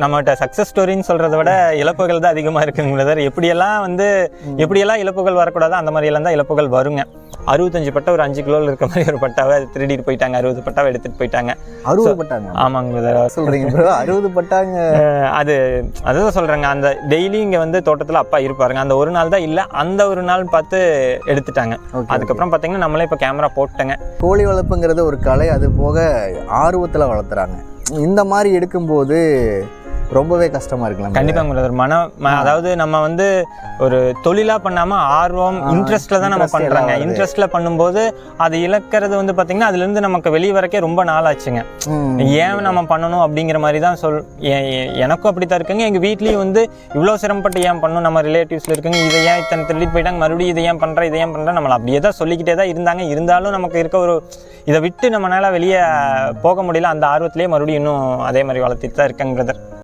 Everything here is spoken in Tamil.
நம்மகிட்ட சக்ஸஸ் ஸ்டோரின்னு சொல்கிறத விட இழப்புகள் தான் அதிகமாக இருக்குங்க பிரதர். எப்படியெல்லாம் இழப்புகள் வரக்கூடாதோ அந்த மாதிரியெல்லாம் தான் இழப்புகள் வருங்க. 65 பட்டா ஒரு 5 கிலோவில் இருக்க மாதிரி ஒரு பட்டாவை திருடிட்டு போயிட்டாங்க. 60 பட்டாவை எடுத்துகிட்டு போயிட்டாங்க. 60 பட்டாங்க? ஆமாங்க பிரதர். சொல்கிறீங்க ப்ரோ, 60 பட்டாங்க? அதுதான் சொல்கிறேங்க. அந்த டெய்லி இங்கே வந்து தோட்டத்தில் அப்பா இருப்பாருங்க. அந்த ஒரு நாள் தான் இல்லை, அந்த ஒரு நாள் பார்த்து எடுத்துட்டாங்க. அதுக்கப்புறம் பார்த்தீங்கன்னா நம்மளே இப்போ கேமரா போட்டேங்க. கோழி வளர்ப்புங்கிறது ஒரு கலை, அது போக ஆர்வத்தில் வளர்த்துறாங்க. இந்த மாதிரி எடுக்கும்போது ரொம்பவே கஷ்டமா இருக்கலாம். கண்டிப்பாங்க பிரதர். அதாவது நம்ம வந்து ஒரு தொழிலா பண்ணாம ஆர்வம் இன்ட்ரெஸ்ட்ல தான் நம்ம பண்றாங்க. இன்ட்ரெஸ்ட்ல பண்ணும்போது அது இழக்கிறது வந்து பாத்தீங்கன்னா அதுல இருந்து நமக்கு வெளியே வரக்கே ரொம்ப நாள் ஆச்சுங்க. ஏன் நம்ம பண்ணணும் அப்படிங்கிற மாதிரி தான் எனக்கும் அப்படித்தான் இருக்குங்க. எங்க வீட்லயும் வந்து இவ்வளவு சிரமப்பட்டு ஏன் பண்ணணும், நம்ம ரிலேட்டிவ்ஸ்ல இருக்குங்க, இதை ஏன் இத்தனை திருடிட்டு போயிட்டாங்க, மறுபடியும் இதை ஏன் பண்ற நம்மள அப்படியே தான் சொல்லிக்கிட்டே தான் இருந்தாங்க. இருந்தாலும் நமக்கு இருக்க ஒரு இதை விட்டு நம்மளால வெளியே போக முடியல. அந்த ஆர்வத்திலேயே மறுபடியும் இன்னும் அதே மாதிரி வளர்த்திட்டு தான் இருக்கேங்க பிரதர்.